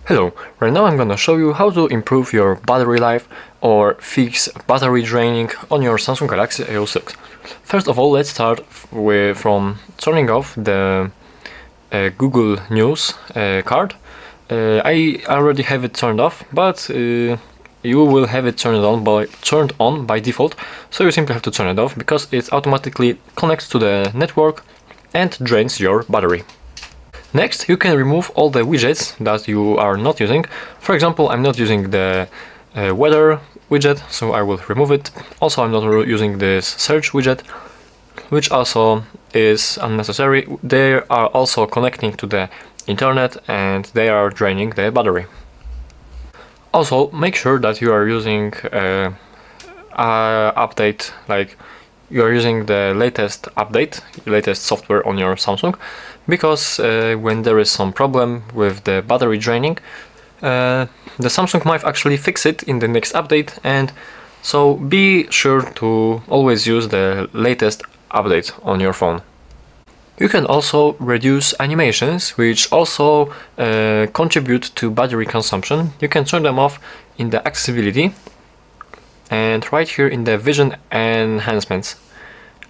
Hello, right now I'm gonna show you how to improve your battery life or fix battery draining on your Samsung Galaxy A06. First of all, let's start from turning off the Google News card. I already have it turned off, but you will have it turned on by default, so you simply have to turn it off because it automatically connects to the network and drains your battery. Next, you can remove all the widgets that you are not using. For example, I'm not using the weather widget, so I will remove it. Also, I'm not using this search widget, which also is unnecessary. They are also connecting to the internet and they are draining the battery. Also, make sure that you are using update, like you are using the latest update, latest software on your Samsung, because when there is some problem with the battery draining, the Samsung might actually fix it in the next update, and so be sure to always use the latest update on your phone. You can also reduce animations, which also contribute to battery consumption. You can turn them off in the accessibility and right here in the vision enhancements.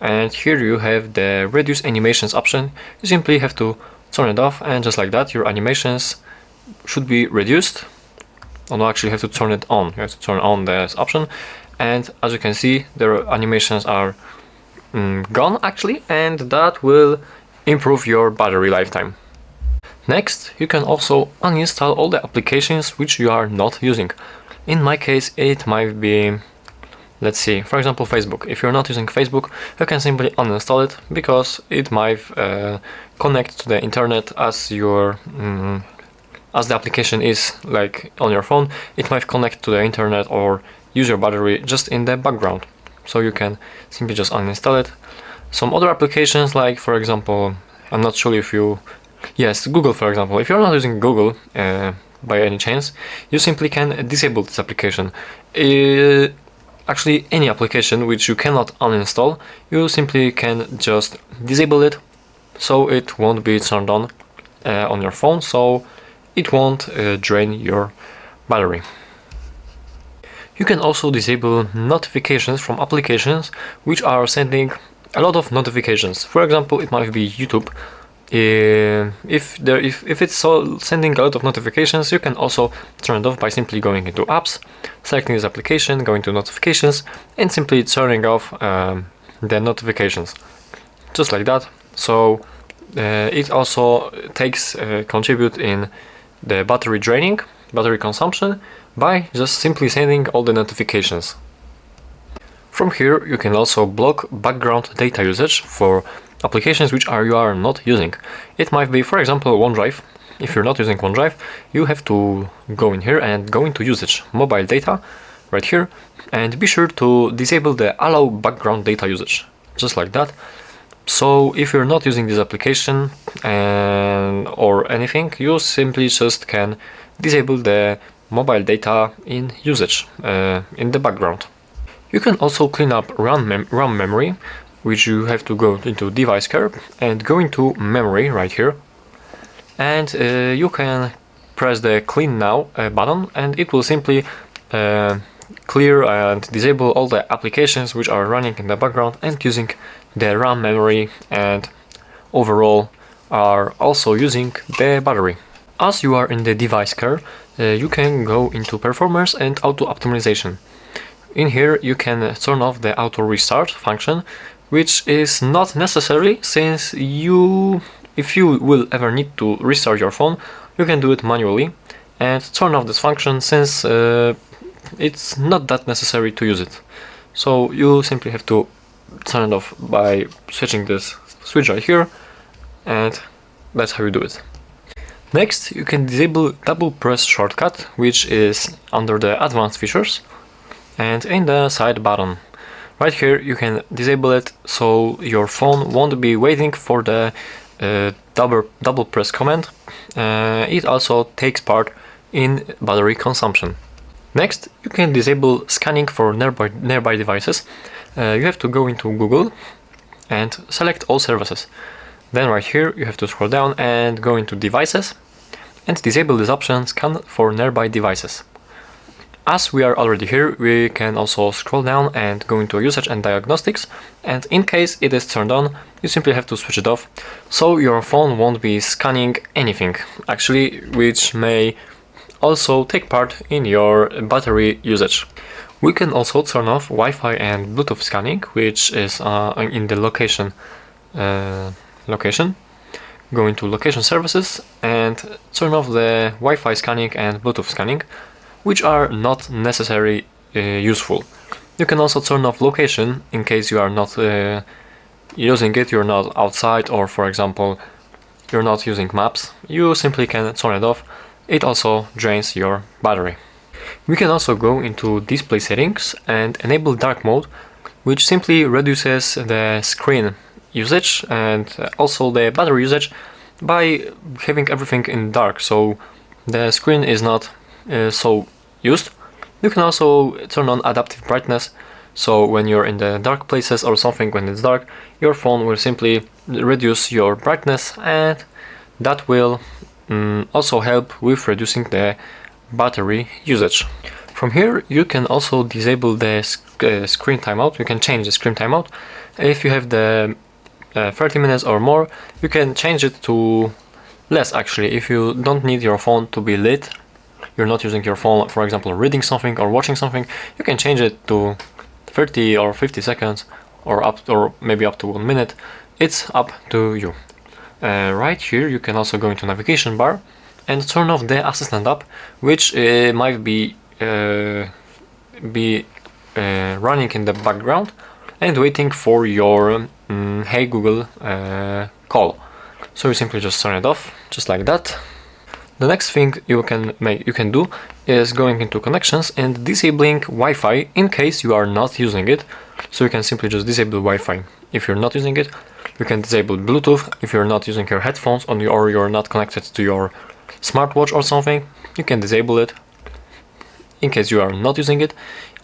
And here you have the reduce animations option. You simply have to turn it off, and just like that your animations should be reduced. Oh no, actually you have to turn it on. You have to turn on this option, and as you can see the animations are gone actually, and that will improve your battery lifetime. Next, you can also uninstall all the applications which you are not using. In my case it might be, let's see, for example Facebook. If you're not using Facebook, you can simply uninstall it because it might connect to the internet as your as the application is like on your phone. It might connect to the internet or use your battery just in the background, so you can simply just uninstall it. Some other applications, like for example, I'm not sure if you, yes, Google for example. If you're not using Google by any chance, you simply can disable this application. Actually, any application which you cannot uninstall, you simply can just disable it, so it won't be turned on your phone, so it won't drain your battery. You can also disable notifications from applications which are sending a lot of notifications. For example, it might be YouTube. If it's sending a lot of notifications, you can also turn it off by simply going into apps, selecting this application, going to notifications, and simply turning off the notifications, just like that. So it also contribute in the battery draining, battery consumption, by just simply sending all the notifications. From here you can also block background data usage for applications which you are not using. It might be, for example, OneDrive. If you're not using OneDrive, you have to go in here and go into usage, mobile data, right here, and be sure to disable the allow background data usage, just like that. So if you're not using this application or anything, you simply just can disable the mobile data in usage in the background. You can also clean up RAM memory, which you have to go into device care and go into memory right here, and you can press the clean now button, and it will simply clear and disable all the applications which are running in the background and using the RAM memory, and overall are also using the battery. As you are in the device care, you can go into performance and auto optimization. In here you can turn off the auto restart function, which is not necessary, since if you will ever need to restart your phone, you can do it manually and turn off this function, since it's not that necessary to use it. So you simply have to turn it off by switching this switch right here, and that's how you do it. Next, you can disable double press shortcut, which is under the advanced features and in the side button. Right here you can disable it, so your phone won't be waiting for the double press command. It also takes part in battery consumption. Next, you can disable scanning for nearby devices. You have to go into Google and select all services. Then right here you have to scroll down and go into devices, and disable this option scan for nearby devices. As we are already here, we can also scroll down and go into usage and diagnostics, and in case it is turned on, you simply have to switch it off, so your phone won't be scanning anything, actually, which may also take part in your battery usage. We can also turn off Wi-Fi and Bluetooth scanning, which is in the location. Go into location services and turn off the Wi-Fi scanning and Bluetooth scanning, which are not necessarily useful. You can also turn off location in case you are not using it, you're not outside, or for example you're not using maps. You simply can turn it off. It also drains your battery. We can also go into display settings and enable dark mode, which simply reduces the screen usage and also the battery usage by having everything in dark, so the screen is not so used. You can also turn on adaptive brightness, so when you're in the dark places or something, when it's dark, your phone will simply reduce your brightness, and that will also help with reducing the battery usage. From here you can also disable the screen timeout. You can change the screen timeout. If you have the 30 minutes or more, you can change it to less actually. If you don't need your phone to be lit, you're not using your phone, for example, reading something or watching something, you can change it to 30 or 50 seconds or maybe up to 1 minute. It's up to you. Right here you can also go into navigation bar and turn off the assistant app, which might be running in the background and waiting for your Hey Google call. So you simply just turn it off, just like that. The next thing you can do is going into connections and disabling Wi-Fi in case you are not using it. So you can simply just disable Wi-Fi if you're not using it. You can disable Bluetooth if you're not using your headphones or you're not connected to your smartwatch or something. You can disable it in case you are not using it.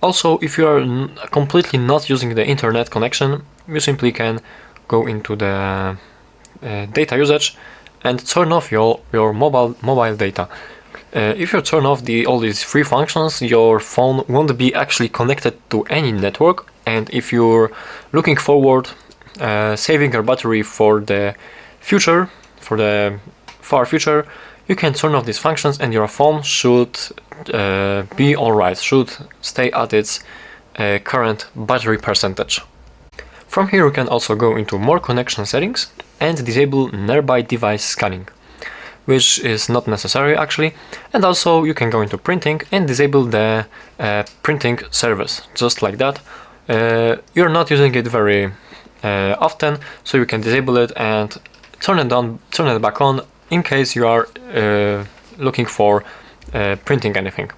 Also, if you are completely not using the internet connection, you simply can go into the data usage and turn off your mobile data. If you turn off all these free functions, your phone won't be actually connected to any network, and if you're looking forward saving your battery for the future, for the far future, you can turn off these functions and your phone should be alright, should stay at its current battery percentage. From here you can also go into more connection settings and disable nearby device scanning, which is not necessary actually, and also you can go into printing and disable the printing service, just like that. You're not using it very often, so you can disable it and turn it back on in case you are looking for printing anything.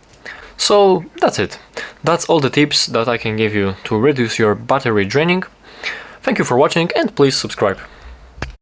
So that's it. That's all the tips that I can give you to reduce your battery draining. Thank you for watching and please subscribe.